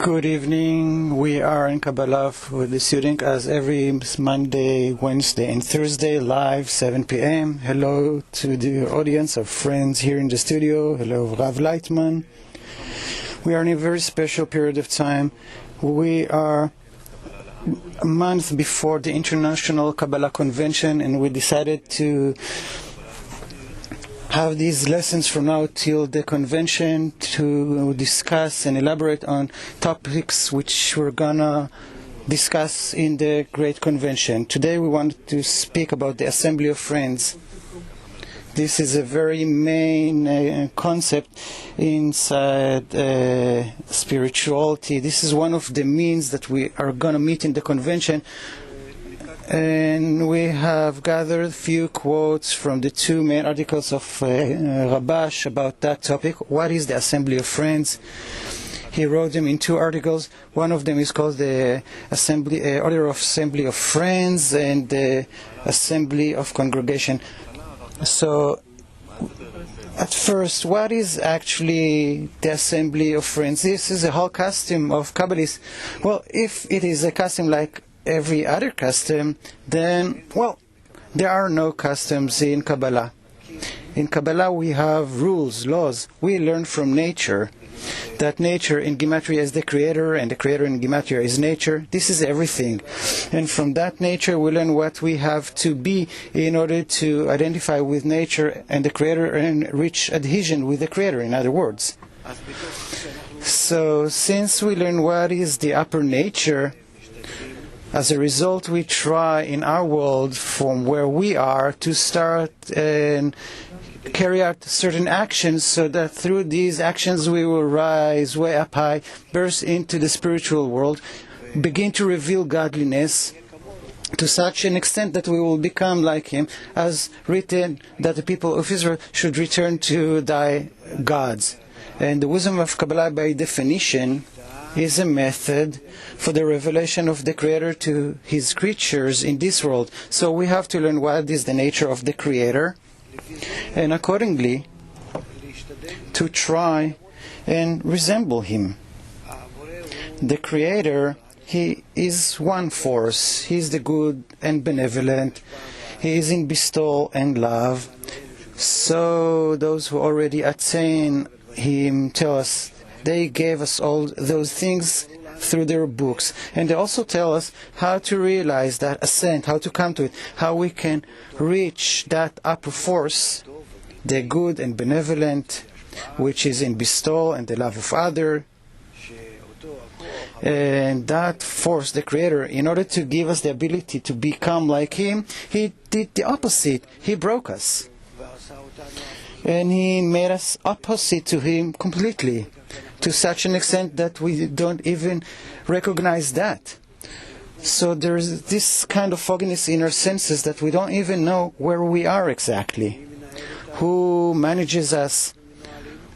Good evening. We are in Kabbalah with the student as every Monday, Wednesday, and Thursday, live 7 p.m. Hello to the audience of friends here in the studio. Hello, Rav Leitman. We are in a very special period of time. We are a month before the International Kabbalah Convention, and we decided to have these lessons from now till the convention to discuss and elaborate on topics which we're gonna discuss in the Great Convention. Today we want to speak about the Assembly of Friends. This is a very main concept inside spirituality. This is one of the means that we are gonna meet in the convention. And we have gathered a few quotes from the two main articles of Rabash about that topic. What is the Assembly of Friends? He wrote them in two articles. One of them is called the Order of Assembly of Friends and the Assembly of Congregation. So, at first, what is actually the Assembly of Friends? This is a whole custom of Kabbalists. Well, if it is a custom like every other custom, then, well, there are no customs in Kabbalah. In Kabbalah we have rules, laws. We learn from nature. That nature in Gematria is the creator, and the creator in Gematria is nature. This is everything. And from that nature we learn what we have to be in order to identify with nature and the creator and reach adhesion with the creator, in other words. So, since we learn what is the upper nature, as a result, we try in our world from where we are to start and carry out certain actions so that through these actions we will rise way up high, burst into the spiritual world, begin to reveal godliness to such an extent that we will become like Him, as written that the people of Israel should return to thy gods. And the wisdom of Kabbalah, by definition, is a method for the revelation of the Creator to His creatures in this world. So we have to learn what is the nature of the Creator, and accordingly to try and resemble Him. The Creator, He is one force. He is the good and benevolent. He is in bestowal and love. So those who already attain Him tell us they gave us all those things through their books. And they also tell us how to realize that ascent, how to come to it, how we can reach that upper force, the good and benevolent, which is in bestowal and the love of others. And that force, the Creator, in order to give us the ability to become like Him, He did the opposite. He broke us. And He made us opposite to Him completely, to such an extent that we don't even recognize that. So there is this kind of fogginess in our senses that we don't even know where we are exactly. Who manages us?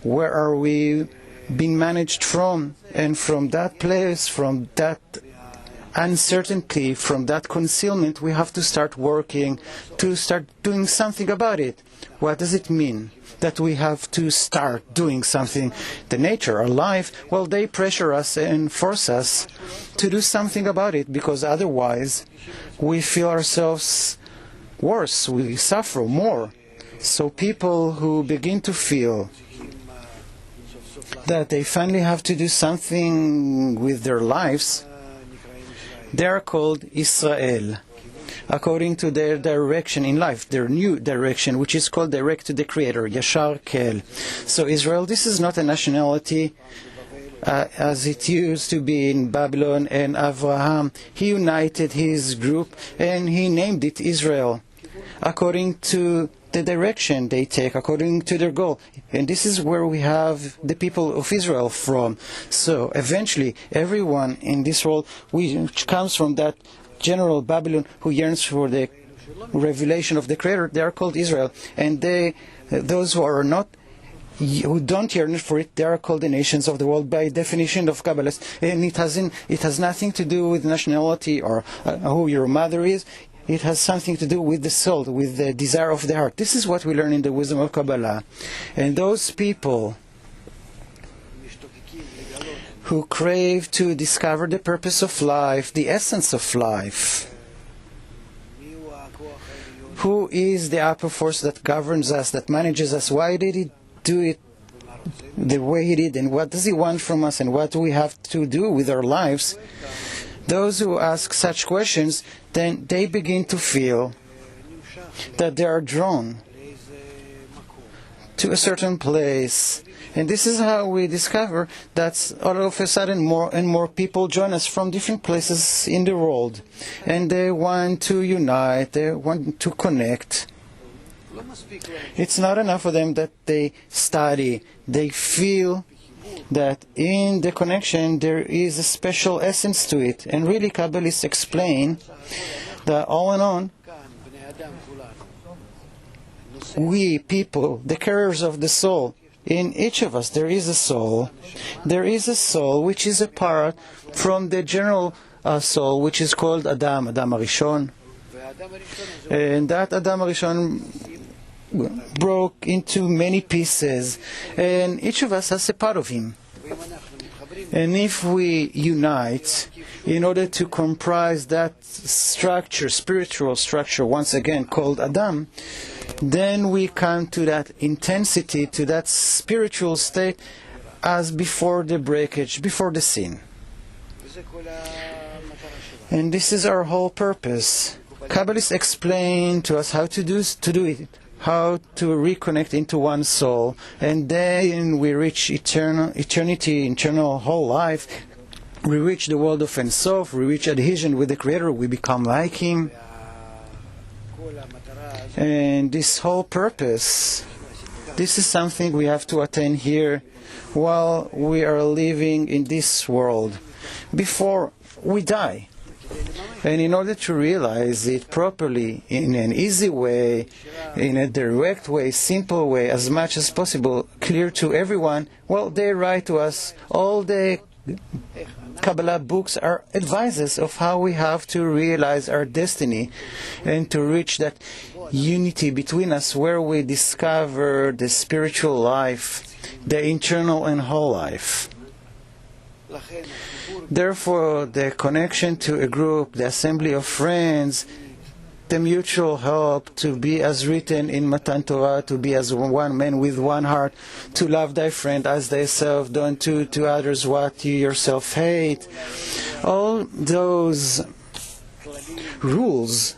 Where are we being managed from? And from that place, from that uncertainty, from that concealment, we have to start working, to start doing something about it. What does it mean that we have to start doing something? The nature, our life, well, they pressure us and force us to do something about it, because otherwise we feel ourselves worse, we suffer more. So people who begin to feel that they finally have to do something with their lives, they are called Israel, according to their direction in life, their new direction, which is called direct to the Creator, Yashar Kel. So Israel, this is not a nationality as it used to be in Babylon, and Abraham, he united his group and he named it Israel, according to the direction they take, according to their goal. And this is where we have the people of Israel from. So eventually everyone in this world which comes from that general Babylon who yearns for the revelation of the Creator, they are called Israel. And those who don't yearn for it, they are called the nations of the world by definition of Kabbalists. And it has nothing to do with nationality or who your mother is. It has something to do with the soul, with the desire of the heart. This is what we learn in the wisdom of Kabbalah. And those people who crave to discover the purpose of life, the essence of life. Who is the upper force that governs us, that manages us? Why did he do it the way he did, and what does he want from us, and what do we have to do with our lives? Those who ask such questions, then they begin to feel that they are drawn to a certain place. And this is how we discover that all of a sudden more and more people join us from different places in the world. And they want to unite, they want to connect. It's not enough for them that they study. They feel that in the connection there is a special essence to it. And really Kabbalists explain that all in all, we people, the carriers of the soul, in each of us there is a soul. There is a soul which is apart from the general soul, which is called Adam Harishon. And that Adam Harishon broke into many pieces, and each of us has a part of him. And if we unite in order to comprise that structure, spiritual structure, once again called Adam, then we come to that intensity, to that spiritual state as before the breakage, before the sin. And this is our whole purpose. Kabbalists explain to us how to do it, how to reconnect into one soul, and then we reach eternity, eternal whole life. We reach the world of Ein Sof, we reach adhesion with the Creator, we become like Him. And this whole purpose, this is something we have to attain here while we are living in this world, before we die. And in order to realize it properly, in an easy way, in a direct way, simple way, as much as possible, clear to everyone, well, they write to us. All the Kabbalah books are advices of how we have to realize our destiny and to reach that unity between us where we discover the spiritual life, the internal and whole life. Therefore, the connection to a group, the assembly of friends, the mutual help to be as written in Matan Torah, to be as one man with one heart, to love thy friend as thyself, don't do to others what you yourself hate. All those rules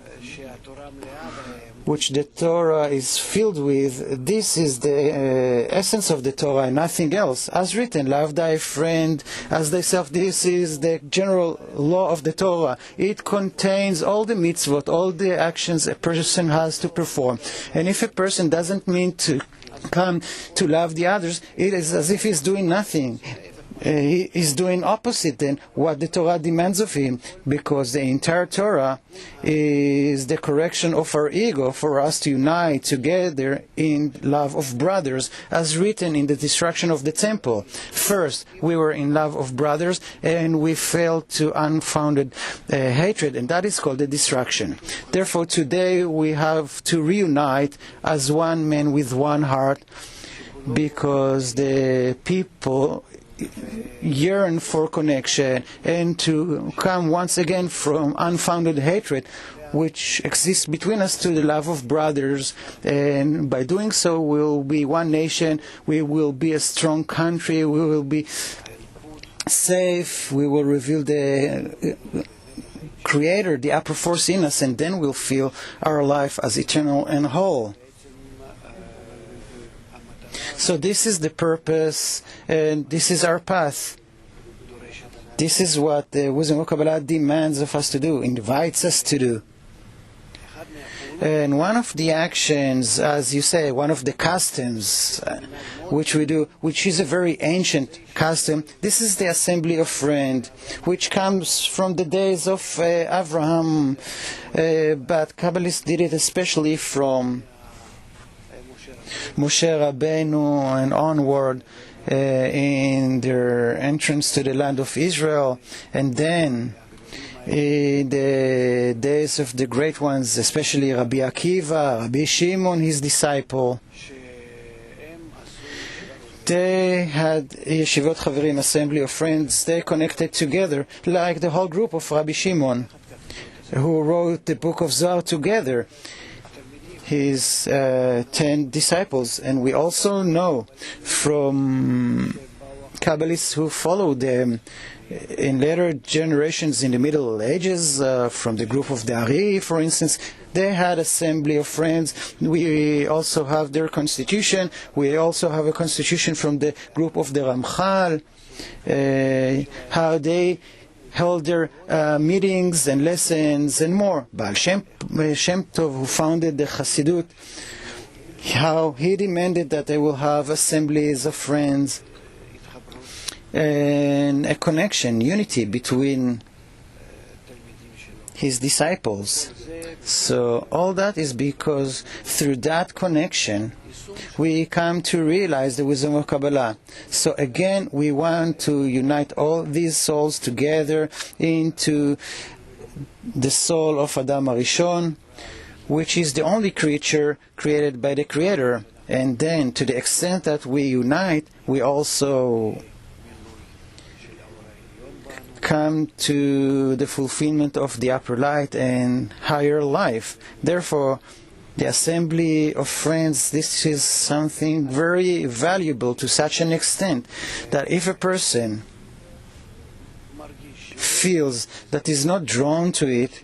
which the Torah is filled with, this is the essence of the Torah and nothing else. As written, love thy friend as thyself. This is the general law of the Torah. It contains all the mitzvot, all the actions a person has to perform. And if a person doesn't mean to come to love the others, it is as if he's doing nothing. He is doing opposite than what the Torah demands of him, because the entire Torah is the correction of our ego for us to unite together in love of brothers, as written in the destruction of the temple. First, we were in love of brothers, and we fell to unfounded hatred, and that is called the destruction. Therefore, today we have to reunite as one man with one heart, because the people yearn for connection and to come once again from unfounded hatred which exists between us to the love of brothers, and by doing so we will be one nation, we will be a strong country, we will be safe, we will reveal the Creator, the upper force in us, and then we'll feel our life as eternal and whole. So this is the purpose, and this is our path. This is what the wisdom of Kabbalah demands of us to do, invites us to do. And one of the actions, as you say, one of the customs which we do, which is a very ancient custom, this is the assembly of friends, which comes from the days of Abraham, but Kabbalists did it especially from Moshe Rabbeinu and onward in their entrance to the land of Israel, and then in the days of the great ones, especially Rabbi Akiva, Rabbi Shimon, his disciple. They had Yeshivot Chaverim, assembly of friends. They connected together, like the whole group of Rabbi Shimon, who wrote the book of Zohar together, his 10 disciples. And we also know from Kabbalists who followed them in later generations in the Middle Ages, from the group of the Ari, for instance, they had assembly of friends. We also have their constitution. We also have a constitution from the group of the Ramchal, how they held their meetings and lessons and more. Baal Shem Tov, who founded the Chassidut, how he demanded that they will have assemblies of friends and a connection, unity between his disciples. So all that is because through that connection we come to realize the wisdom of Kabbalah. So again, we want to unite all these souls together into the soul of Adam Arishon, which is the only creature created by the Creator. And then to the extent that we unite, we also come to the fulfillment of the upper light and higher life. Therefore, the assembly of friends, this is something very valuable to such an extent that if a person feels that he's not drawn to it,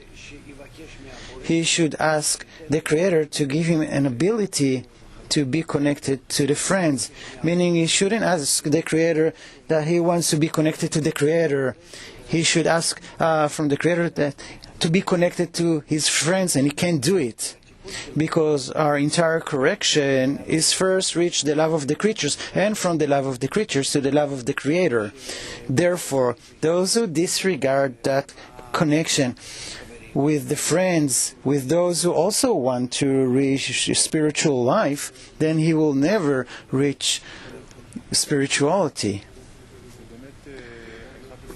he should ask the Creator to give him an ability to be connected to the friends. Meaning he shouldn't ask the Creator that he wants to be connected to the Creator. He should ask from the Creator that to be connected to his friends, and he can't do it. Because our entire correction is first reach the love of the creatures, and from the love of the creatures to the love of the Creator. Therefore, those who disregard that connection with the friends, with those who also want to reach spiritual life, then he will never reach spirituality.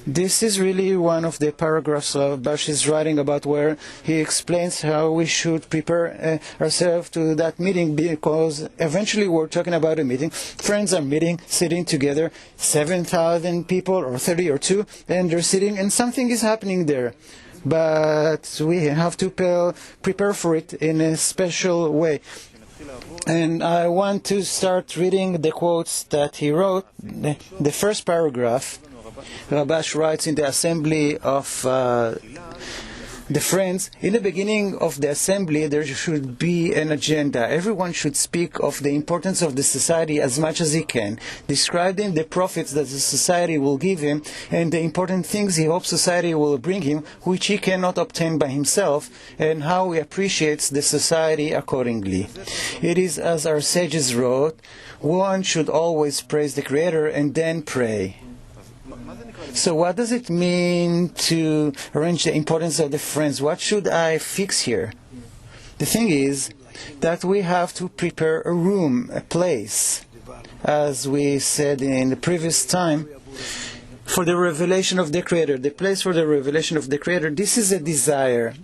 This is really one of the paragraphs of Bash's writing about where he explains how we should prepare ourselves to that meeting, because eventually we're talking about a meeting. Friends are meeting, sitting together, 7,000 people or 30 or 2, and they're sitting and something is happening there. But we have to prepare for it in a special way. And I want to start reading the quotes that he wrote. The first paragraph, Rabash writes in the assembly of the friends, in the beginning of the assembly there should be an agenda. Everyone should speak of the importance of the society as much as he can, describing the profits that the society will give him and the important things he hopes society will bring him, which he cannot obtain by himself, and how he appreciates the society accordingly. It is as our sages wrote, one should always praise the Creator and then pray. So what does it mean to arrange the importance of the friends? What should I fix here? The thing is that we have to prepare a room, a place, as we said in the previous time, for the revelation of the Creator. The place for the revelation of the Creator, this is a desire.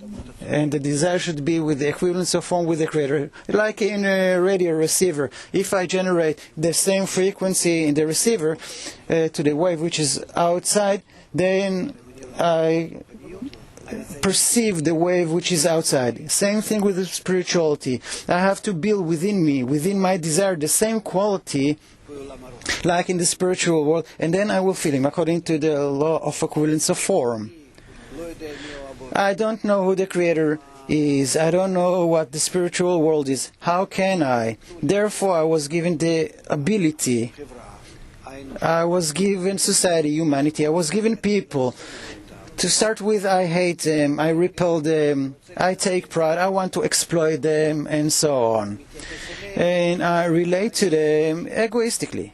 And the desire should be with the equivalence of form with the Creator. Like in a radio receiver, if I generate the same frequency in the receiver to the wave which is outside, then I perceive the wave which is outside. Same thing with the spirituality. I have to build within me, within my desire, the same quality like in the spiritual world, and then I will feel Him according to the law of equivalence of form. I don't know who the Creator is. I don't know what the spiritual world is. How can I? Therefore, I was given the ability. I was given society, humanity. I was given people. To start with, I hate them. I repel them. I take pride. I want to exploit them, and so on. And I relate to them egoistically.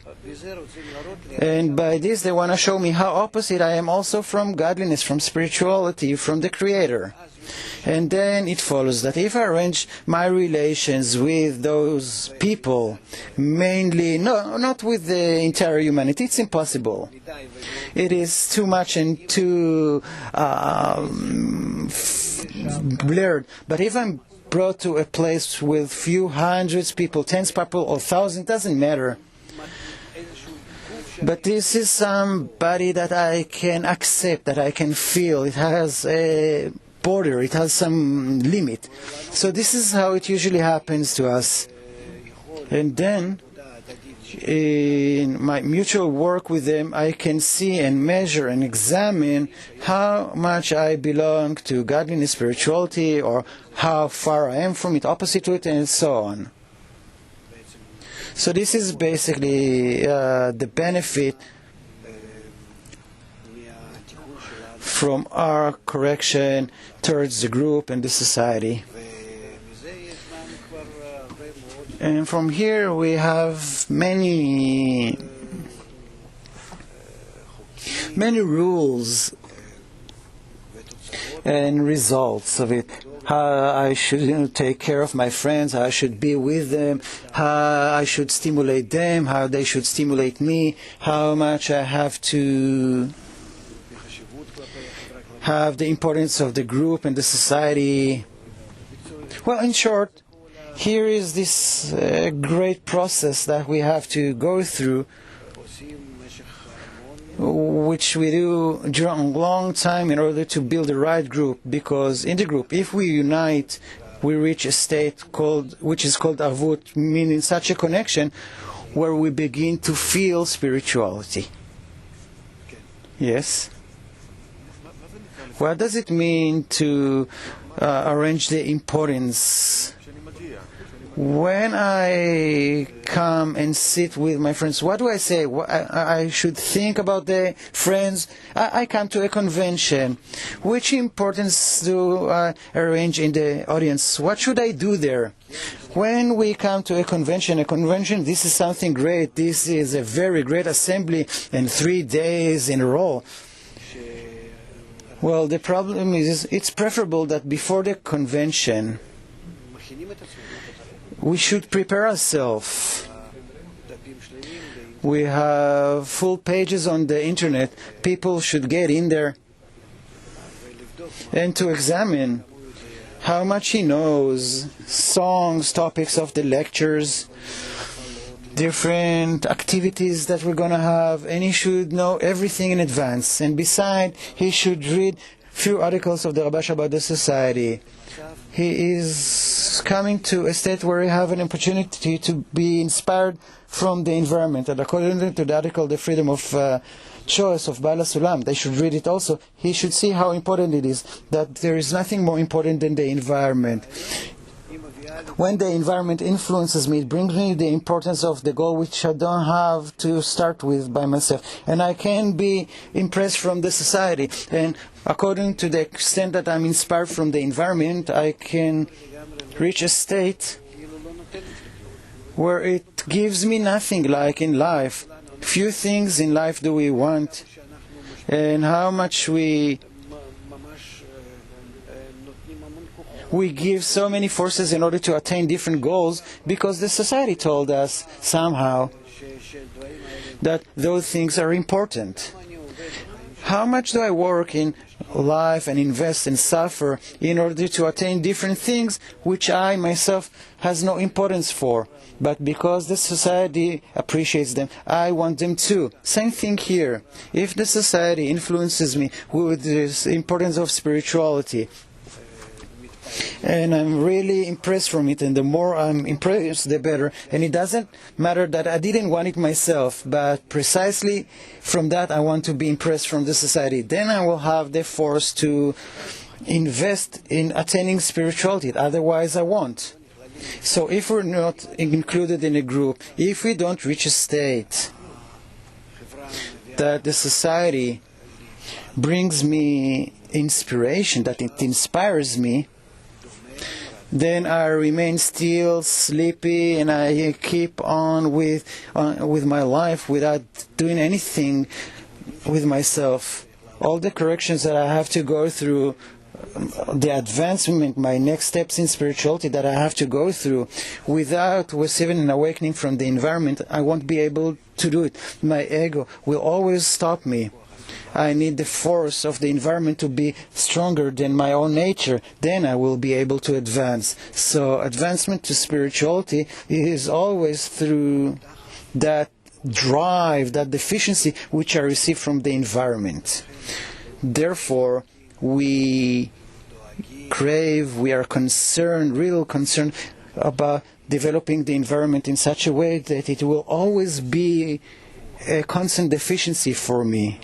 And by this they want to show me how opposite I am also from godliness, from spirituality, from the Creator. And then it follows that if I arrange my relations with those people, mainly, not with the entire humanity, it's impossible. It is too much and too blurred. But if I'm brought to a place with few hundreds people, tens people, or thousands, doesn't matter. But this is somebody that I can accept, that I can feel. It has a border, it has some limit. So this is how it usually happens to us. And then, in my mutual work with them, I can see and measure and examine how much I belong to godliness, spirituality, or how far I am from it, opposite to it, and so on. So this is basically the benefit from our correction towards the group and the society. And from here we have many rules and results of it. How I should take care of my friends, how I should be with them, how I should stimulate them, how they should stimulate me, how much I have to have the importance of the group and the society. Well, in short, here is this great process that we have to go through, which we do during a long time in order to build the right group. Because in the group, if we unite, we reach a state which is called avut, meaning such a connection where we begin to feel spirituality. Yes? What does it mean to arrange the importance? When I come and sit with my friends, what do I say? I should think about the friends. I come to a convention. Which importance do I arrange in the audience? What should I do there? When we come to a convention, this is something great. This is a very great assembly, and 3 days in a row. Well, the problem is it's preferable that before the convention we should prepare ourselves. We have full pages on the internet. People should get in there and to examine how much he knows, songs, topics of the lectures, different activities that we're going to have, and he should know everything in advance. And beside, he should read few articles of the Rabash about the society. He is coming to a state where he have an opportunity to be inspired from the environment. And according to the article, The Freedom of Choice of Bala Sulam, they should read it also. He should see how important it is, that there is nothing more important than the environment. When the environment influences me, it brings me the importance of the goal which I don't have to start with by myself. And I can be impressed from the society. And according to the extent that I'm inspired from the environment, I can reach a state where it gives me nothing, like in life. Few things in life do we want, and how much we give so many forces in order to attain different goals, because the society told us somehow that those things are important. How much do I work in life and invest and suffer in order to attain different things which I myself has no importance for? But because the society appreciates them, I want them too. Same thing here. If the society influences me with this importance of spirituality, and I'm really impressed from it, and the more I'm impressed, the better. And it doesn't matter that I didn't want it myself, but precisely from that I want to be impressed from the society. Then I will have the force to invest in attaining spirituality. Otherwise I won't. So if we're not included in a group, if we don't reach a state that the society brings me inspiration, that it inspires me, then I remain still sleepy, and I keep on with my life without doing anything with myself. All the corrections that I have to go through, the advancement, my next steps in spirituality that I have to go through, without receiving an awakening from the environment, I won't be able to do it. My ego will always stop me. I need the force of the environment to be stronger than my own nature. Then I will be able to advance. So advancement to spirituality is always through that drive, that deficiency which I receive from the environment. Therefore, we are concerned, real concerned about developing the environment in such a way that it will always be a constant deficiency for me,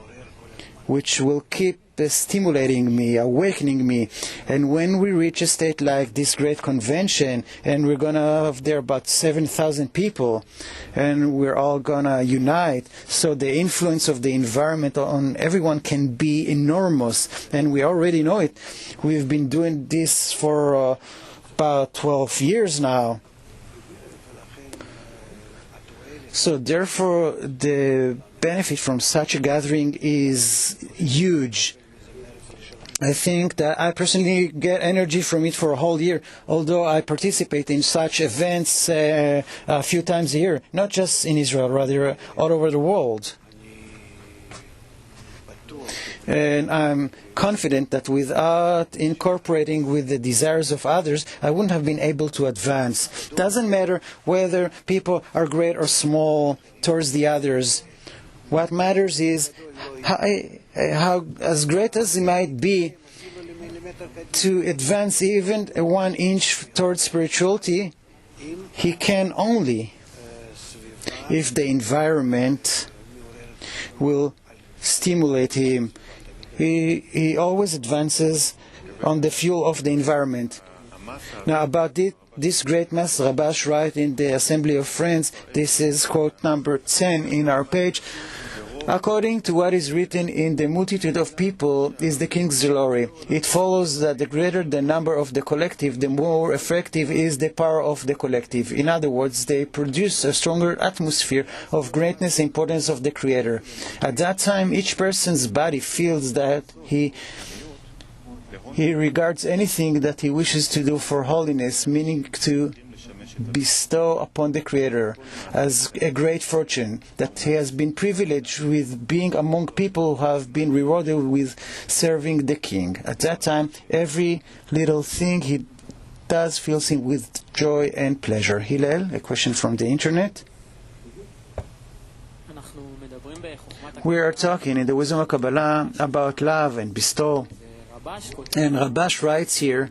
which will keep stimulating me, awakening me. And when we reach a state like this great convention, and we're going to have there about 7,000 people, and we're all going to unite, so the influence of the environment on everyone can be enormous, and we already know it. We've been doing this for about 12 years now. So therefore, the benefit from such a gathering is huge. I think that I personally get energy from it for a whole year, although I participate in such events a few times a year, not just in Israel, rather all over the world. And I'm confident that without incorporating with the desires of others, I wouldn't have been able to advance. Doesn't matter whether people are great or small towards the others. What matters is how as great as it might be, to advance even 1 inch towards spirituality, he can only if the environment will stimulate him. He always advances on the fuel of the environment. Now about this great master, Rabash writes in the Assembly of Friends, this is quote number 10 in our page, according to what is written in the multitude of people is the king's glory. It follows that the greater the number of the collective, the more effective is the power of the collective. In other words, they produce a stronger atmosphere of greatness and importance of the Creator. At that time, each person's body feels that he regards anything that he wishes to do for holiness, meaning to bestow upon the Creator, as a great fortune, that he has been privileged with being among people who have been rewarded with serving the King. At that time, every little thing he does fills him with joy and pleasure. Hillel, a question from the internet. We are talking in the wisdom of Kabbalah about love and bestow. And Rabash writes here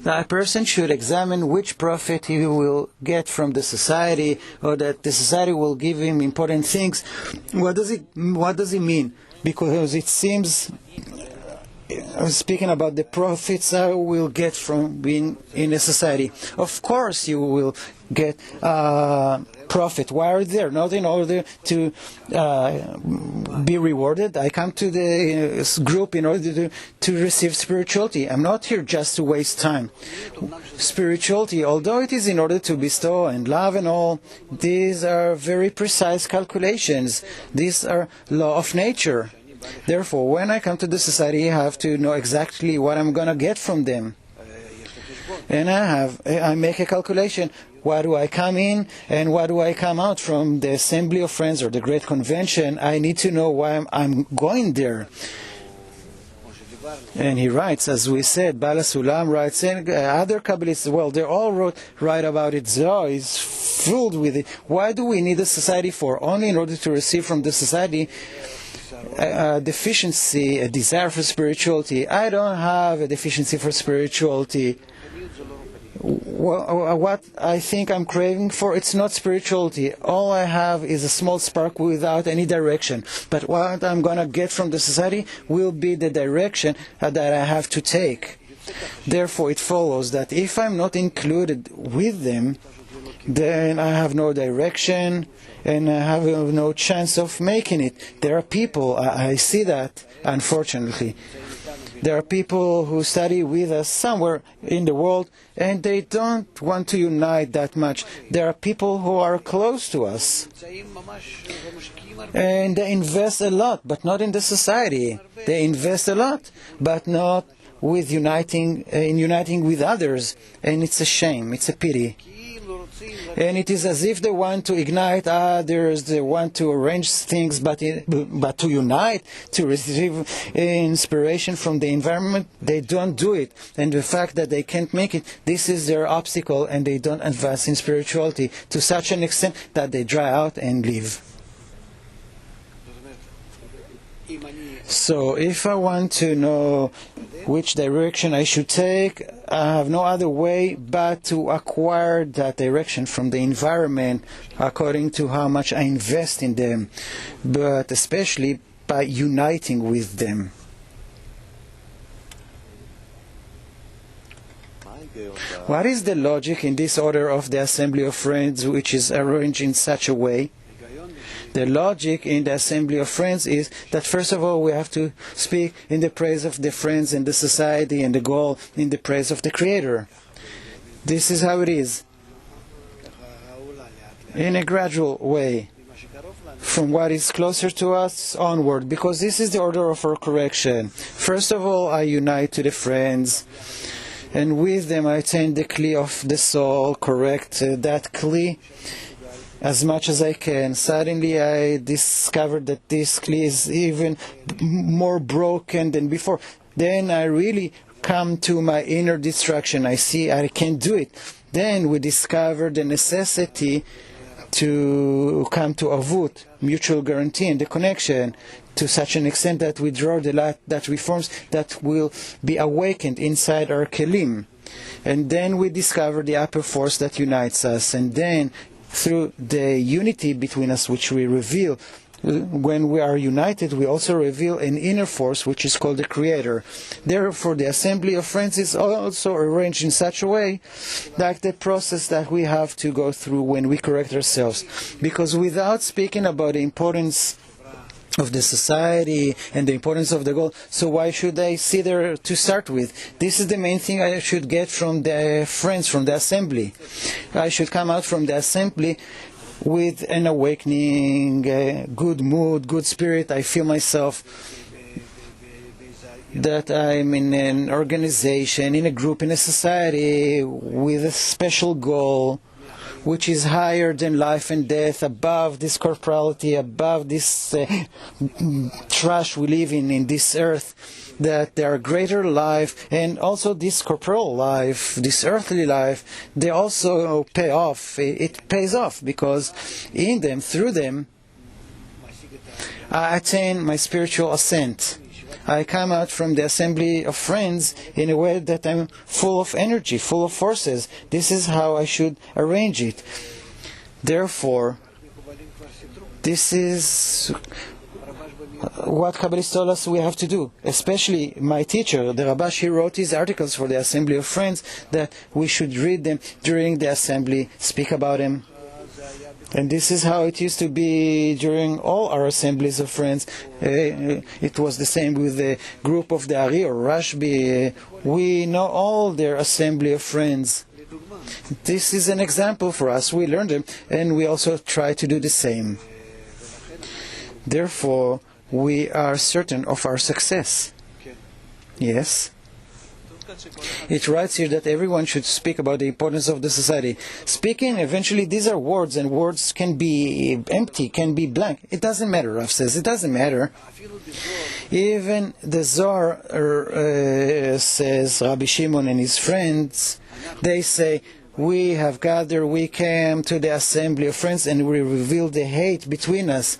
that a person should examine which profit he will get from the society, or that the society will give him important things. What does it mean? Because it seems, speaking about the profits I will get from being in a society. Of course you will get profit. Why are they there? Not in order to be rewarded. I come to the group in order to receive spirituality. I'm not here just to waste time. Spirituality, although it is in order to bestow and love and all, these are very precise calculations. These are law of nature. Therefore, when I come to the society, I have to know exactly what I'm going to get from them. And I make a calculation. What do I come in and what do I come out from the Assembly of Friends or the Great Convention? I need to know why I'm going there. And he writes, as we said, Bala Sulam writes, and other Kabbalists, well, they all write about it. Zohar is filled with it. Why do we need a society for? Only in order to receive from the society a deficiency, a desire for spirituality. I don't have a deficiency for spirituality. What I think I'm craving for, it's not spirituality. All I have is a small spark without any direction. But what I'm going to get from the society will be the direction that I have to take. Therefore, it follows that if I'm not included with them, then I have no direction and I have no chance of making it. There are people, I see that, unfortunately. There are people who study with us somewhere in the world and they don't want to unite that much. There are people who are close to us and they invest a lot, but not in the society. They invest a lot, but not with uniting with others, and it's a shame, it's a pity. And it is as if they want to ignite others, they want to arrange things, but to unite, to receive inspiration from the environment, they don't do it. And the fact that they can't make it, this is their obstacle, and they don't advance in spirituality to such an extent that they dry out and leave. So if I want to know which direction I should take, I have no other way but to acquire that direction from the environment according to how much I invest in them, but especially by uniting with them. What is the logic in this order of the assembly of friends, which is arranged in such a way? The logic in the assembly of friends is that first of all we have to speak in the praise of the friends and the society, and the goal in the praise of the Creator. This is how it is, in a gradual way, from what is closer to us onward, because this is the order of our correction. First of all, I unite to the friends, and with them I attain the kli of the soul, correct that kli as much as I can. Suddenly I discovered that this kli is even more broken than before. Then I really come to my inner destruction. I see I can't do it. Then we discover the necessity to come to avut, mutual guarantee, and the connection to such an extent that we draw the light that reforms, that will be awakened inside our kelim. And then we discover the upper force that unites us. And then through the unity between us, which we reveal, when we are united, we also reveal an inner force, which is called the Creator. Therefore, the assembly of friends is also arranged in such a way, like the process that we have to go through when we correct ourselves. Because without speaking about the importance of the society and the importance of the goal, so why should I sit there to start with? This is the main thing I should get from the friends, from the assembly. I should come out from the assembly with an awakening, good mood, good spirit. I feel myself that I'm in an organization, in a group, in a society with a special goal, which is higher than life and death, above this corporality, above this trash we live in this earth, that there are greater life, and also this corporal life, this earthly life, they also pay off. It pays off, because in them, through them, I attain my spiritual ascent. I come out from the assembly of friends in a way that I'm full of energy, full of forces. This is how I should arrange it. Therefore, this is what Kabbalists told us we have to do. Especially my teacher, the Rabash, he wrote his articles for the assembly of friends that we should read them during the assembly, speak about them. And this is how it used to be during all our assemblies of friends. It was the same with the group of the Ari or Rashbi. We know all their assembly of friends. This is an example for us. We learn them, and we also try to do the same. Therefore, we are certain of our success. Yes. It writes here that everyone should speak about the importance of the society. Speaking, eventually, these are words, and words can be empty, can be blank. It doesn't matter, Rav says. It doesn't matter. Even the Zohar says, Rabbi Shimon and his friends, they say, we have gathered, we came to the assembly of friends, and we reveal the hate between us.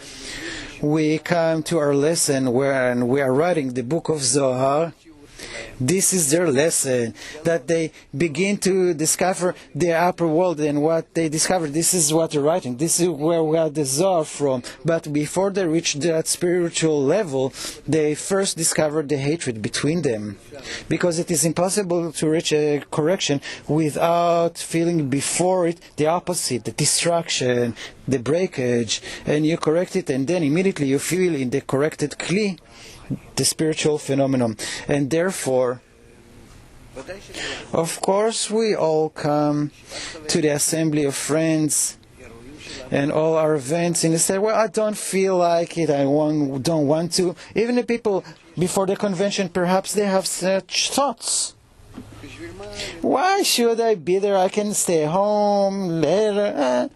We come to our lesson when we are writing the book of Zohar. This is their lesson, that they begin to discover the upper world, and what they discover, this is what they're writing. This is where we got the Zohar from. But before they reach that spiritual level, they first discover the hatred between them. Because it is impossible to reach a correction without feeling before it the opposite, the destruction, the breakage. And you correct it, and then immediately you feel in the corrected kli the spiritual phenomenon. And therefore, of course, we all come to the assembly of friends and all our events and say, well, I don't feel like it, I don't want to. Even the people before the convention, perhaps they have such thoughts. Why should I be there? I can stay home later.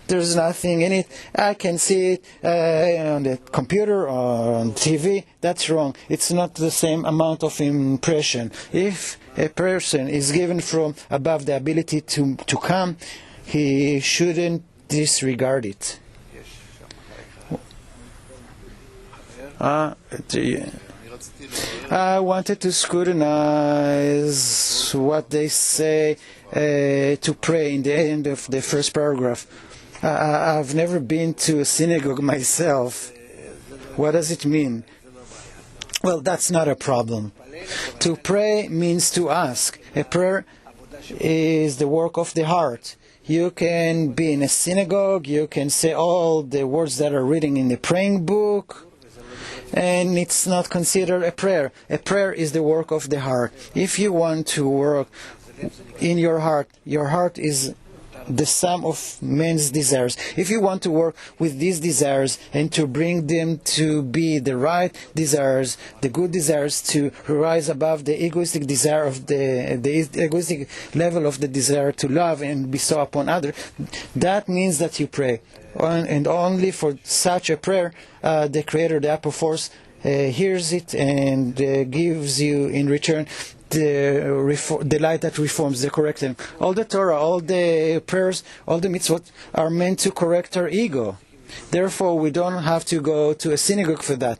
There's nothing in it. I can see it on the computer or on TV. That's wrong. It's not the same amount of impression. If a person is given from above the ability to come, he shouldn't disregard it. I wanted to scrutinize what they say to pray in the end of the first paragraph. I've never been to a synagogue myself. What does it mean? Well, that's not a problem. To pray means to ask. A prayer is the work of the heart. You can be in a synagogue, you can say all the words that are written in the praying book, and it's not considered a prayer. A prayer is the work of the heart. If you want to work in your heart is the sum of men's desires. If you want to work with these desires and to bring them to be the right desires, the good desires, to rise above the egoistic desire of the egoistic level of the desire to love and bestow upon others, that means that you pray. And only for such a prayer, the Creator, the Upper Force, hears it and gives you in return the light that reforms, the correcting. All the Torah, all the prayers, all the mitzvot are meant to correct our ego. Therefore, we don't have to go to a synagogue for that.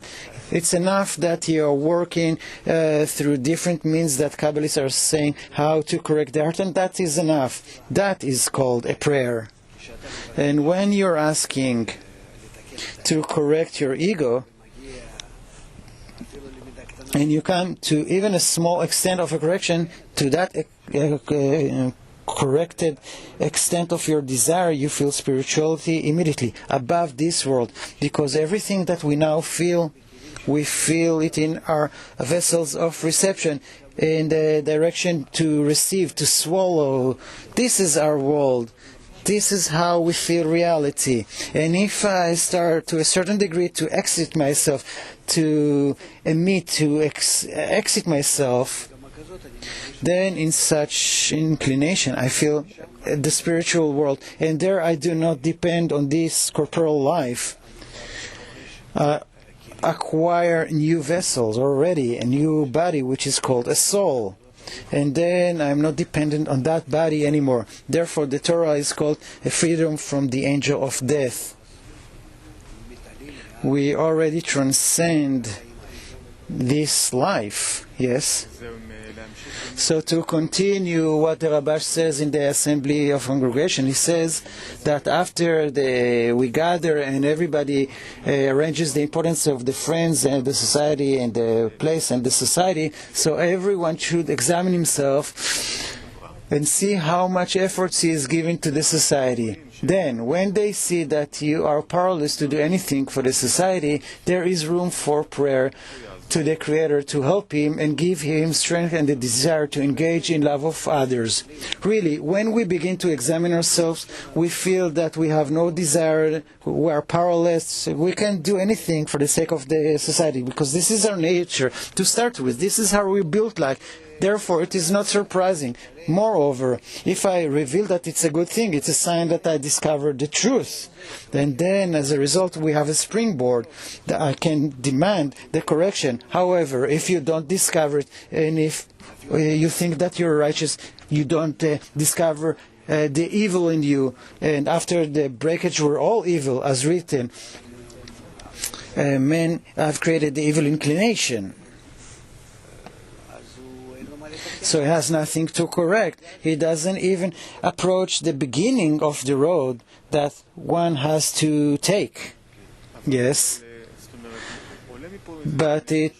It's enough that you are working through different means that Kabbalists are saying how to correct the heart, and that is enough. That is called a prayer. And when you're asking to correct your ego, and you come to even a small extent of a correction, to that corrected extent of your desire, you feel spirituality immediately above this world. Because everything that we now feel, we feel it in our vessels of reception, in the direction to receive, to swallow. This is our world. This is how we feel reality. And if I start to a certain degree to exit myself, to emit, to exit myself, then in such inclination I feel the spiritual world. And there I do not depend on this corporal life. Acquire new vessels already, a new body which is called a soul. And then I'm not dependent on that body anymore. Therefore, the Torah is called a freedom from the angel of death. We already transcend this life, yes? So to continue what the Rabash says in the Assembly of Congregation, he says that after we gather and everybody arranges the importance of the friends and the society and the place and the society, so everyone should examine himself and see how much effort he is giving to the society. Then, when they see that you are powerless to do anything for the society, there is room for prayer to the Creator to help him and give him strength and the desire to engage in love of others. Really, when we begin to examine ourselves, we feel that we have no desire, we are powerless, we can't do anything for the sake of the society, because this is our nature to start with. This is how we built life. Therefore, it is not surprising. Moreover, if I reveal that it's a good thing, it's a sign that I discovered the truth. And then, as a result, we have a springboard that I can demand the correction. However, if you don't discover it, and if you think that you're righteous, you don't discover the evil in you. And after the breakage, we're all evil, as written. Men have created the evil inclination. So he has nothing to correct. He doesn't even approach the beginning of the road that one has to take. Yes. But it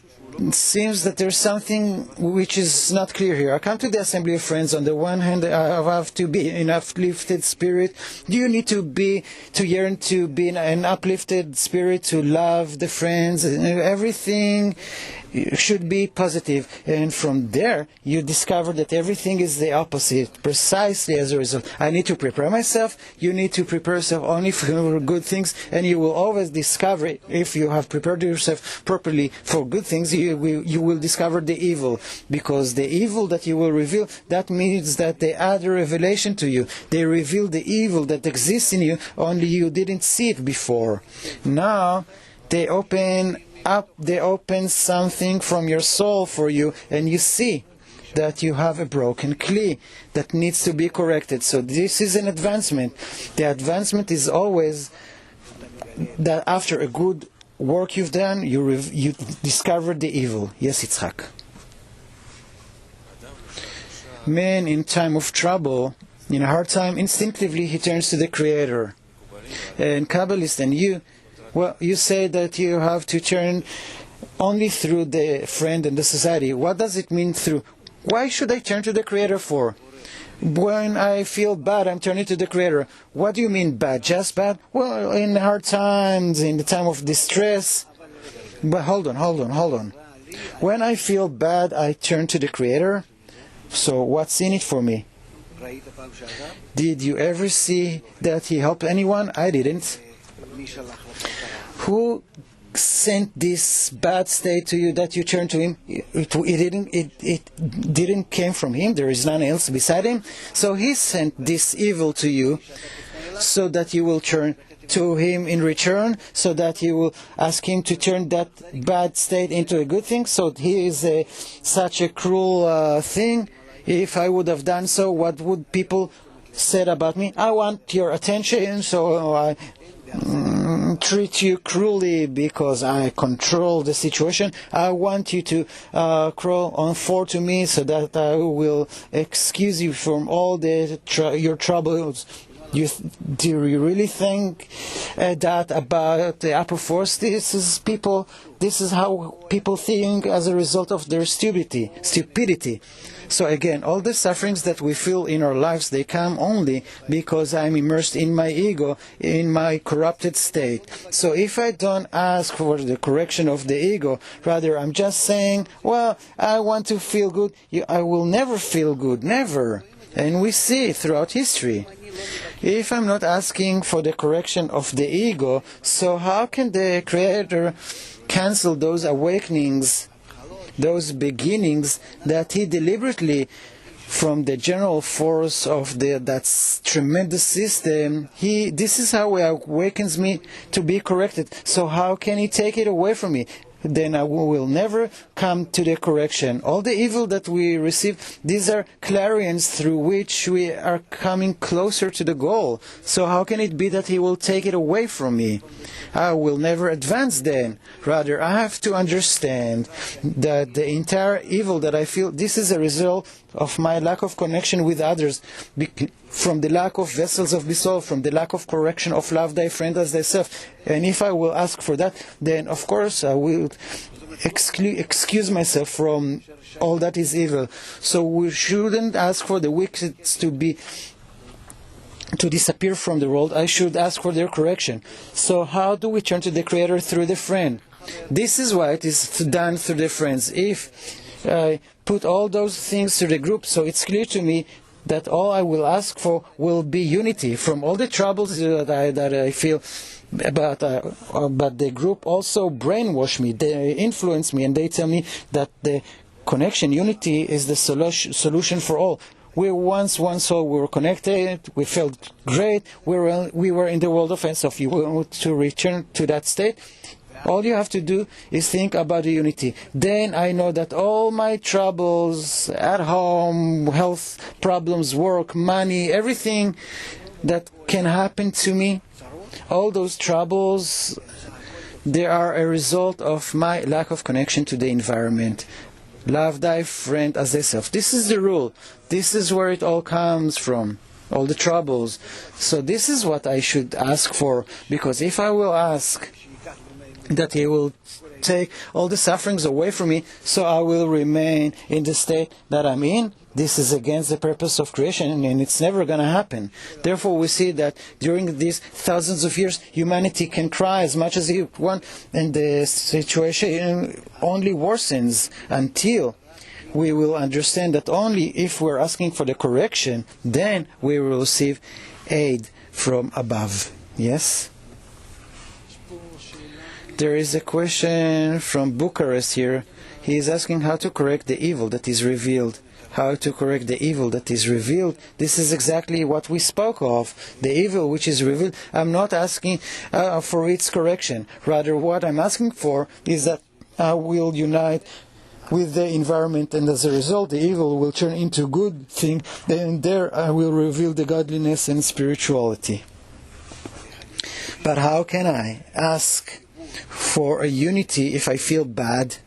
seems that there's something which is not clear here. I come to the Assembly of Friends. On the one hand, I have to be in an uplifted spirit. Do you need to yearn to be in an uplifted spirit, to love the friends, everything should be positive. And from there, you discover that everything is the opposite, precisely as a result. I need to prepare myself. You need to prepare yourself only for good things, and you will always discover, if you have prepared yourself properly for good things, you will discover the evil. Because the evil that you will reveal, that means that they add a revelation to you. They reveal the evil that exists in you, only you didn't see it before. Now, they open something from your soul for you, and you see that you have a broken kli that needs to be corrected. So this is an advancement. The advancement is always that after a good work you've done, you discover the evil. Yes, Yitzhak. Man in time of trouble, in a hard time, instinctively he turns to the Creator. And Kabbalist and you, well, you say that you have to turn only through the friend and the society. What does it mean through? Why should I turn to the Creator for? When I feel bad, I'm turning to the Creator. What do you mean bad? Just bad? Well, in hard times, in the time of distress. But hold on. When I feel bad, I turn to the Creator. So what's in it for me? Did you ever see that He helped anyone? I didn't. Who sent this bad state to you that you turn to Him? It didn't came from Him. There is none else beside Him. So He sent this evil to you so that you will turn to Him in return, so that you will ask Him to turn that bad state into a good thing. So He is such a cruel thing. If I would have done so, what would people said about me? I want your attention, so I treat you cruelly because I control the situation. I want you to crawl on forward to me so that I will excuse you from all your troubles. Do you really think that about the upper force? This is how people think as a result of their stupidity. So again, all the sufferings that we feel in our lives, they come only because I'm immersed in my ego, in my corrupted state. So if I don't ask for the correction of the ego, rather I'm just saying, well, I want to feel good, I will never feel good, never. And we see it throughout history. If I'm not asking for the correction of the ego, so how can the Creator cancel those awakenings, those beginnings that He deliberately, from the general force of that tremendous system, this is how He awakens me to be corrected. So how can He take it away from me? Then I will never come to the correction. All the evil that we receive, these are clarions through which we are coming closer to the goal. So how can it be that He will take it away from me? I will never advance then. Rather, I have to understand that the entire evil that I feel, this is a result of my lack of connection with others, from the lack of vessels of Bisol, from the lack of correction of love thy friend as thyself. And if I will ask for that, then of course I will excuse myself from all that is evil. So we shouldn't ask for the wicked to disappear from the world. I should ask for their correction. So how do we turn to the Creator? Through the friend. This is why it is done through the friends. If I put all those things to the group, so it's clear to me that all I will ask for will be unity from all the troubles that I feel. But the group also brainwash me, they influence me, and they tell me that the connection, unity, is the solution for all. We once one soul, we were connected, we felt great, we were in the world of end. So if you want to return to that state, all you have to do is think about the unity. Then I know that all my troubles at home, health problems, work, money, everything that can happen to me, all those troubles, they are a result of my lack of connection to the environment. Love thy friend as thyself. This is the rule. This is where it all comes from, all the troubles. So this is what I should ask for, because if I will ask that He will take all the sufferings away from me, so I will remain in the state that I'm in, This is against the purpose of creation, and it's never going to happen. Therefore, we see that during these thousands of years, humanity can cry as much as it wants, and the situation only worsens until we will understand that only if we're asking for the correction, then we will receive aid from above. Yes? There is a question from Bucharest here. He is asking how to correct the evil that is revealed. How to correct the evil that is revealed. This is exactly what we spoke of. The evil which is revealed. I'm not asking for its correction. Rather, what I'm asking for is that I will unite with the environment, and as a result, the evil will turn into good thing. Then there I will reveal the godliness and spirituality. But how can I ask for a unity if I feel bad?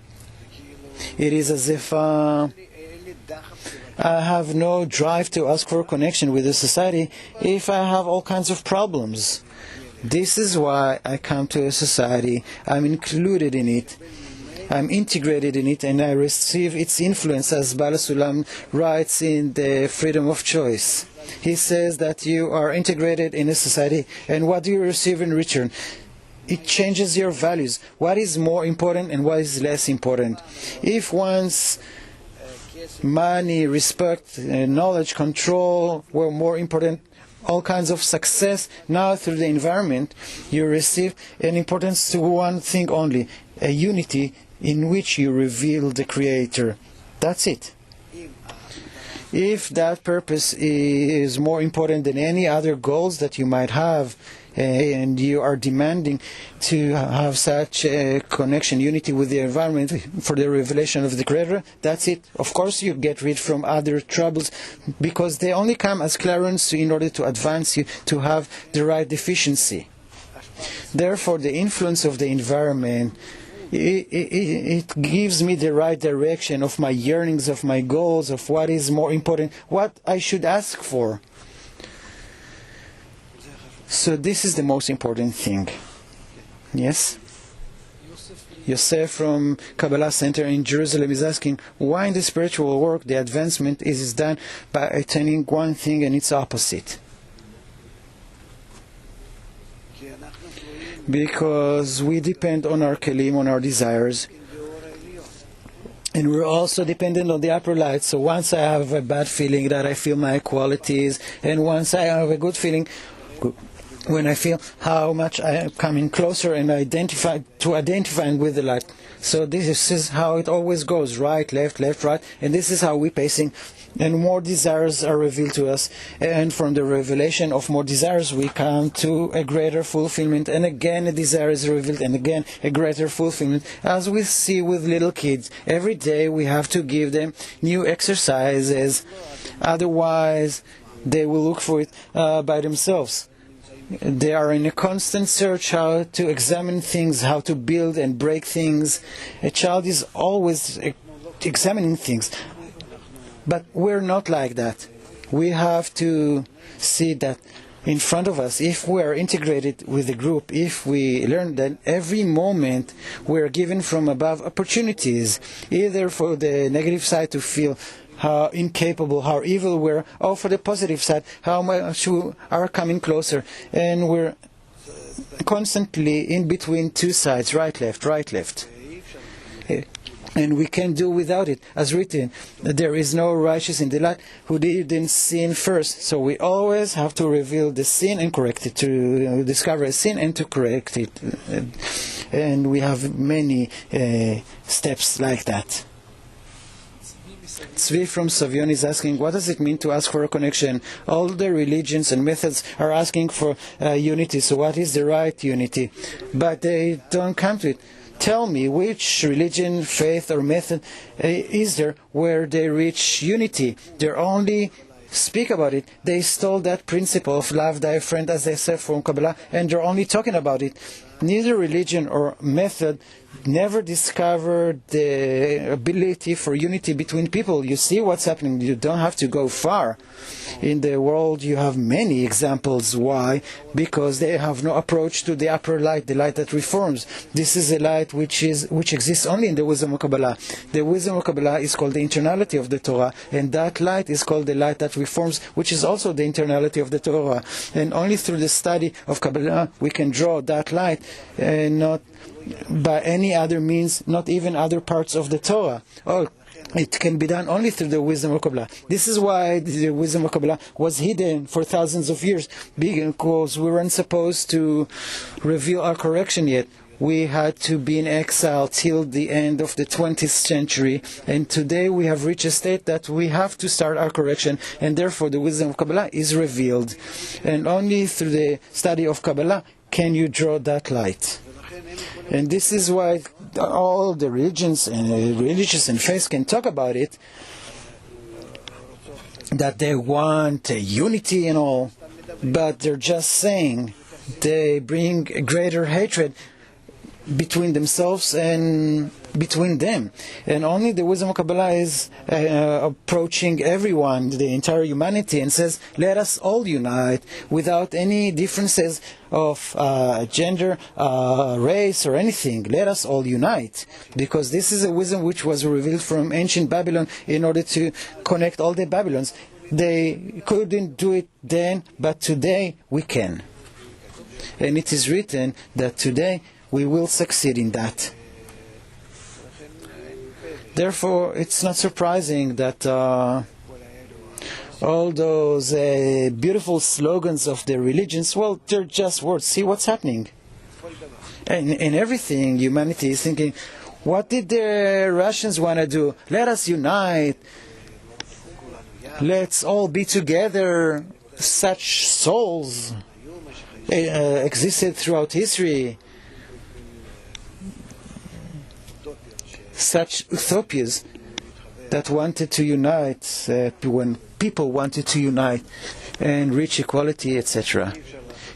It is as if I have no drive to ask for a connection with the society if I have all kinds of problems. This is why I come to a society. I'm included in it. I'm integrated in it, and I receive its influence, as Bala Sulam writes in the Freedom of Choice. He says that you are integrated in a society, and what do you receive in return? It changes your values. What is more important and what is less important? If one's money, respect, knowledge, control were more important, all kinds of success, now through the environment, you receive an importance to one thing only, a unity in which you reveal the Creator. That's it. If that purpose is more important than any other goals that you might have, and you are demanding to have such a connection, unity with the environment for the revelation of the Creator, that's it. Of course you get rid from other troubles, because they only come as clarence in order to advance you to have the right efficiency. Therefore, the influence of the environment, it gives me the right direction of my yearnings, of my goals, of what is more important, what I should ask for. So this is the most important thing. Yes? Yosef from Kabbalah Center in Jerusalem is asking, why in the spiritual work the advancement is done by attaining one thing and its opposite? Because we depend on our kelim, on our desires, and we're also dependent on the upper light. So once I have a bad feeling that I feel my qualities, and once I have a good feeling, when I feel how much I am coming closer and identifying with the light. So this is how it always goes, right, left, right, and this is how we're pacing. And more desires are revealed to us, and from the revelation of more desires we come to a greater fulfillment, and again a desire is revealed, and again a greater fulfillment. As we see with little kids, every day we have to give them new exercises, otherwise they will look for it by themselves. They are in a constant search how to examine things, how to build and break things. A child is always examining things. But we're not like that. We have to see that in front of us, if we are integrated with the group, if we learn that every moment we're given from above opportunities, either for the negative side to feel how incapable, how evil we're, or for the positive side, how much we are coming closer. And we're constantly in between two sides, right, left. And we can do without it. As written, there is no righteous in the light who didn't sin first. So we always have to reveal the sin and correct it, to discover a sin and to correct it. And we have many steps like that. Tzvi from Savion is asking, what does it mean to ask for a connection? All the religions and methods are asking for unity. So what is the right unity? But they don't come to it. Tell me which religion, faith, or method is there where they reach unity. They only speak about it. They stole that principle of love thy friend as they said from Kabbalah, and they're only talking about it. neither religion or method never discovered the ability for unity between people. You see what's happening. You don't have to go far. In the world you have many examples. Why? Because they have no approach to the upper light, the light that reforms. This is a light which exists only in the wisdom of Kabbalah. The wisdom of Kabbalah is called the internality of the Torah, and that light is called the light that reforms, which is also the internality of the Torah. And only through the study of Kabbalah we can draw that light, and not by any other means, not even other parts of the Torah. It can be done only through the wisdom of Kabbalah. This is why the wisdom of Kabbalah was hidden for thousands of years, because we weren't supposed to reveal our correction yet. We had to be in exile till the end of the 20th century, and today we have reached a state that we have to start our correction, and therefore the wisdom of Kabbalah is revealed. And only through the study of Kabbalah can you draw that light. And this is why all the religions and religious and faiths can talk about it, that they want a unity and all, but they're just saying they bring a greater hatred between themselves and between them. And only the wisdom of Kabbalah is approaching everyone, the entire humanity, and says, let us all unite without any differences of gender, race, or anything. Let us all unite, because this is a wisdom which was revealed from ancient Babylon in order to connect all the Babylons. They couldn't do it then, but today we can. And it is written that today we will succeed in that. Therefore, it's not surprising that all those beautiful slogans of the religions, well, they're just words. See what's happening. And in everything, humanity is thinking, what did the Russians want to do? Let us unite. Let's all be together. Such souls existed throughout history. Such utopias that wanted to unite, when people wanted to unite and reach equality, etc.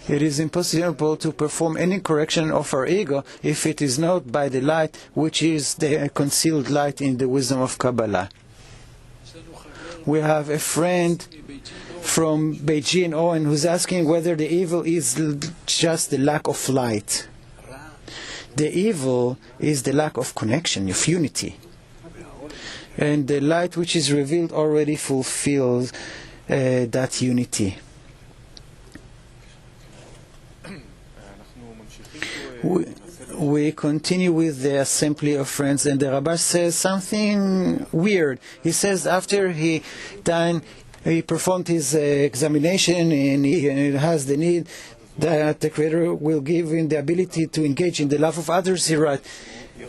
It is impossible to perform any correction of our ego if it is not by the light which is the concealed light in the wisdom of Kabbalah. We have a friend from Beijing, Owen, who's asking whether the evil is just the lack of light. The evil is the lack of connection, of unity. And the light which is revealed already fulfills that unity. We continue with the assembly of friends, and the Rabbi says something weird. He says after he performed his examination, and he has the need that the Creator will give him the ability to engage in the love of others, he writes,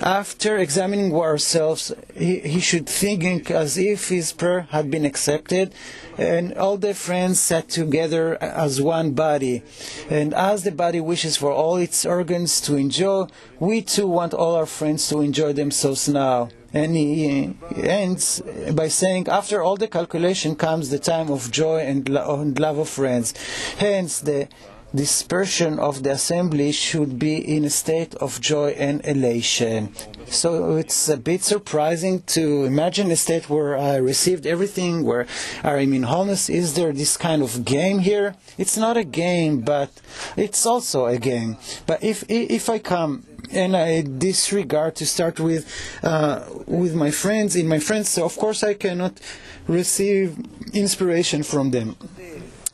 after examining ourselves, he should think as if his prayer had been accepted, and all the friends sat together as one body. And as the body wishes for all its organs to enjoy, we too want all our friends to enjoy themselves now. And he ends by saying, after all the calculation comes the time of joy and love of friends. Hence, the dispersion of the assembly should be in a state of joy and elation. So it's a bit surprising to imagine a state where I received everything, where I'm in wholeness. Is there this kind of game here? It's not a game, but it's also a game. But if I come and I disregard to start with my friends, so of course I cannot receive inspiration from them.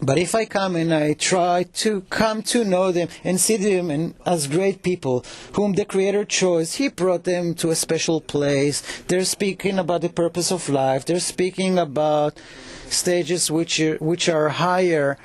But if I come and I try to come to know them and see them as great people whom the Creator chose, He brought them to a special place. They're speaking about the purpose of life. They're speaking about stages which are higher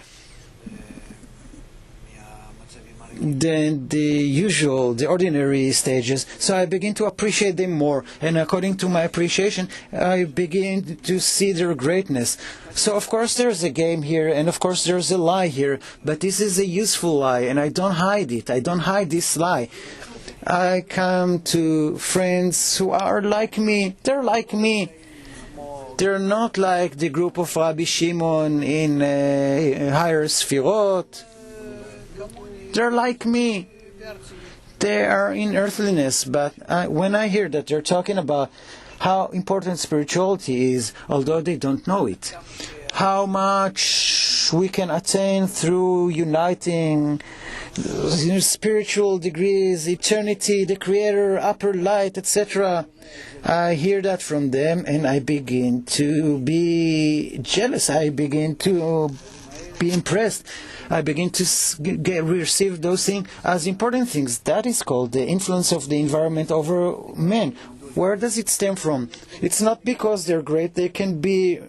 than the ordinary stages. So I begin to appreciate them more. And according to my appreciation, I begin to see their greatness. So of course there's a game here, and of course there's a lie here. But this is a useful lie, and I don't hide it. I don't hide this lie. I come to friends who are like me. They're like me. They're not like the group of Rabbi Shimon in higher Sfirot. They're like me. they are in earthliness, but when I hear that they're talking about how important spirituality is, although they don't know it, how much we can attain through uniting spiritual degrees, eternity, the Creator, upper light, etc. I hear that from them and I begin to be jealous. I begin to be impressed. I begin to receive those things as important things. That is called the influence of the environment over men. Where does it stem from? It's not because they're great. They can be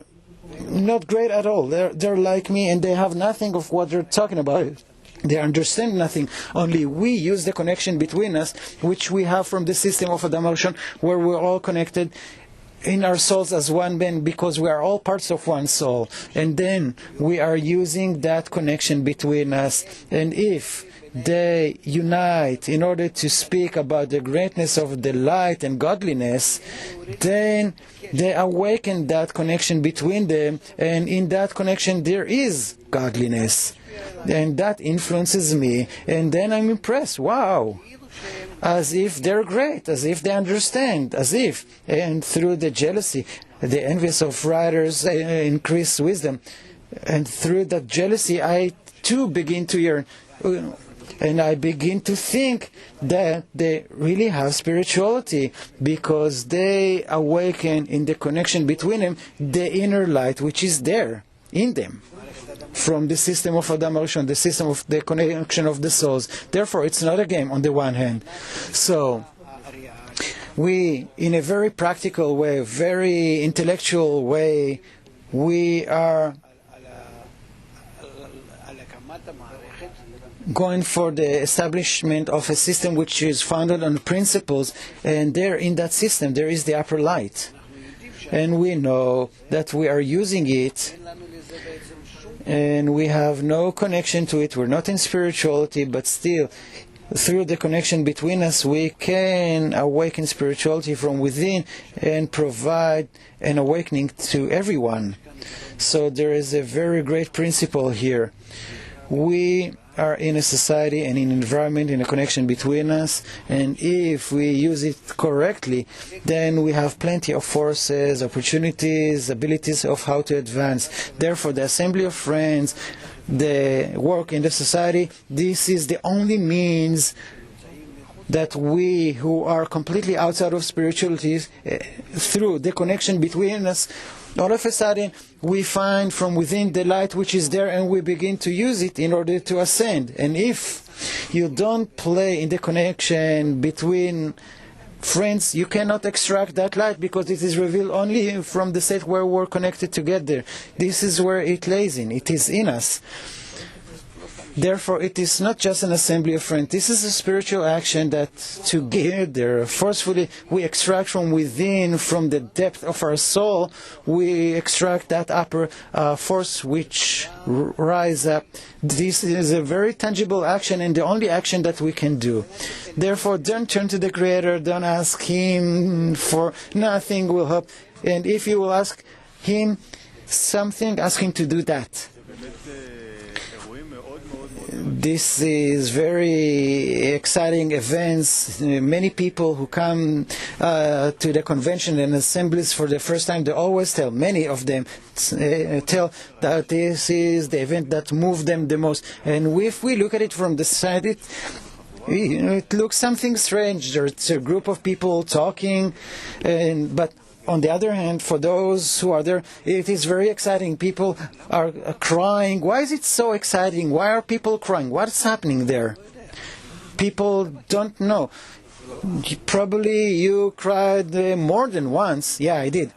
not great at all. They're like me and they have nothing of what they're talking about. They understand nothing. Only we use the connection between us, which we have from the system of Adam Rishon, where we're all connected in our souls as one man, because we are all parts of one soul. And then we are using that connection between us. And if they unite in order to speak about the greatness of the light and godliness, then they awaken that connection between them, and in that connection there is godliness. And that influences me, and then I'm impressed. Wow! As if they're great, as if they understand, as if. And through the jealousy, the envious of writers increase wisdom. And through that jealousy, I too begin to yearn. And I begin to think that they really have spirituality, because they awaken in the connection between them the inner light which is there in them, from the system of Adam Rishon, the system of the connection of the souls. Therefore, it's not a game on the one hand. So, we, in a very practical way, very intellectual way, we are going for the establishment of a system which is founded on principles, and there in that system there is the upper light. And we know that we are using it, and we have no connection to it. We're not in spirituality, but still, through the connection between us, we can awaken spirituality from within and provide an awakening to everyone. So there is a very great principle here. We are in a society and in an environment, in a connection between us, and if we use it correctly, then we have plenty of forces, opportunities, abilities of how to advance. Therefore, the assembly of friends, the work in the society, this is the only means that we who are completely outside of spirituality, through the connection between us, all of a sudden we find from within the light which is there, and we begin to use it in order to ascend. And if you don't play in the connection between friends, you cannot extract that light, because it is revealed only from the state where we're connected together. This is where it lays in. It is in us. Therefore, it is not just an assembly of friends. This is a spiritual action that together, forcefully, we extract from within, from the depth of our soul, we extract that upper force which rise up. This is a very tangible action, and the only action that we can do. Therefore, don't turn to the Creator, don't ask Him for nothing will help. And if you will ask Him something, ask Him to do that. This is very exciting events. Many people who come to the convention and assemblies for the first time, they always tell, many of them tell that this is the event that moved them the most. And if we look at it from the side, it looks something strange. There's a group of people talking, but on the other hand, for those who are there, it is very exciting. People are crying. Why is it so exciting? Why are people crying? What's happening there? People don't know. Probably you cried more than once. Yeah, I did.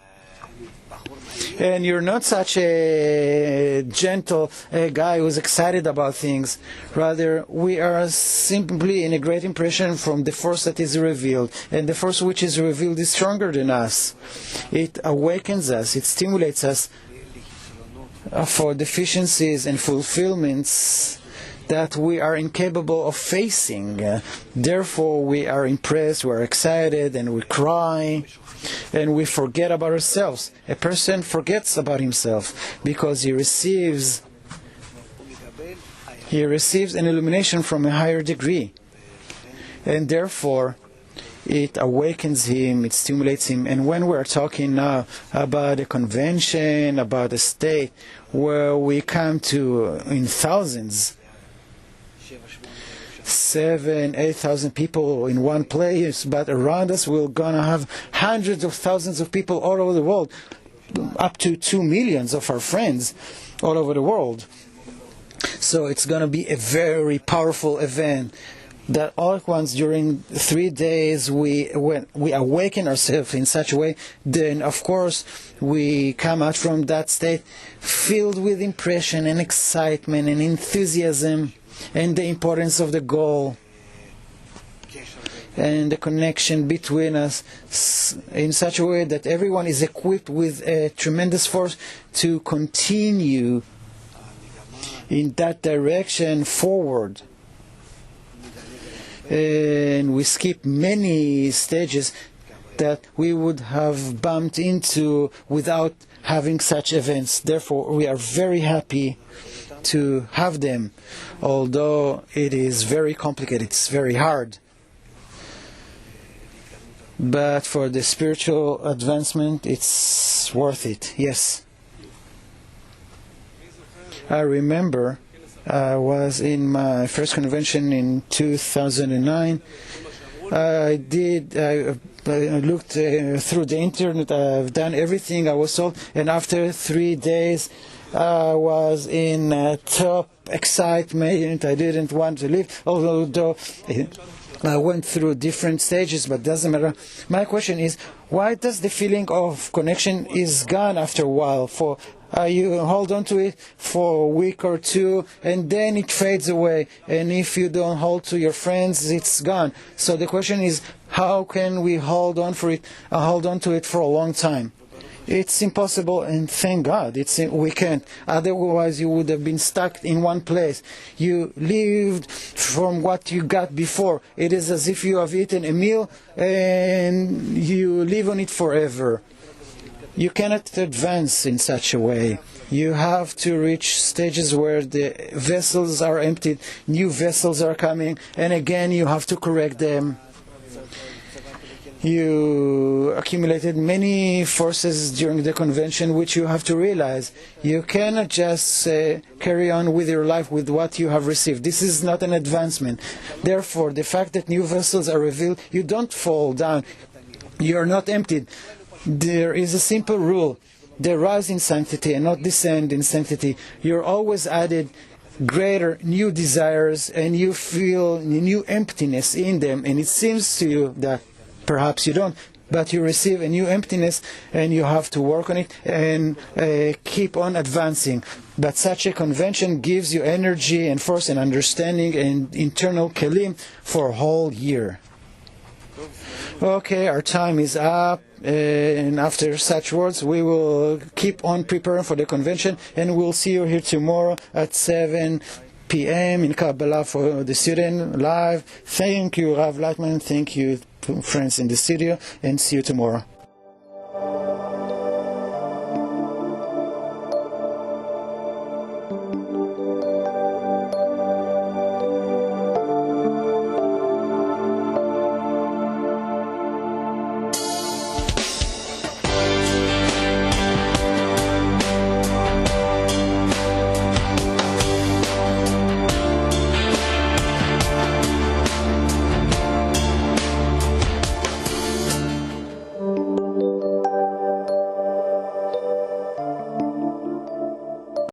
And you're not such a gentle guy who's excited about things. Rather, we are simply in a great impression from the force that is revealed. And the force which is revealed is stronger than us. It awakens us, it stimulates us for deficiencies and fulfillments that we are incapable of facing. Therefore, we are impressed, we are excited, and we cry. And we forget about ourselves. A person forgets about himself because he receives an illumination from a higher degree. and therefore it awakens him, it stimulates him. And when we're talking now about a convention, about a state where we come to in thousands, 7,000-8,000 people in one place, but around us we're gonna have hundreds of thousands of people all over the world, up to 2 million of our friends all over the world. So it's gonna be a very powerful event that all at once during 3 days when we awaken ourselves in such a way, then of course we come out from that state filled with impression and excitement and enthusiasm and the importance of the goal and the connection between us in such a way that everyone is equipped with a tremendous force to continue in that direction forward. And we skip many stages that we would have bumped into without having such events. Therefore, we are very happy to have them, although it is very complicated, it's very hard. But for the spiritual advancement, it's worth it, yes. I remember I was in my first convention in 2009. I looked through the internet, I've done everything I was told, and after 3 days I was in top excitement. I didn't want to leave, although I went through different stages, but doesn't matter. My question is, why does the feeling of connection is gone after a while? You hold on to it for a week or two, and then it fades away. And if you don't hold to your friends, it's gone. So the question is, how can we hold on to it for a long time? It's impossible, and thank God we can't. Otherwise, you would have been stuck in one place. You lived from what you got before. It is as if you have eaten a meal and you live on it forever. You cannot advance in such a way. You have to reach stages where the vessels are emptied, new vessels are coming, and again you have to correct them. You accumulated many forces during the convention which you have to realize. You cannot just carry on with your life with what you have received. This is not an advancement. Therefore, the fact that new vessels are revealed, you don't fall down. You are not emptied. There is a simple rule. They rise in sanctity and not descend in sanctity. You're always added greater new desires and you feel new emptiness in them, and it seems to you that perhaps you don't, but you receive a new emptiness and you have to work on it and keep on advancing. But such a convention gives you energy and force and understanding and internal kelim for a whole year. Okay, our time is up, and after such words we will keep on preparing for the convention, and we'll see you here tomorrow at 7 p.m. in Kabbalah for the student live. Thank you, Rav Lightman. Thank you, friends in the studio, and see you tomorrow.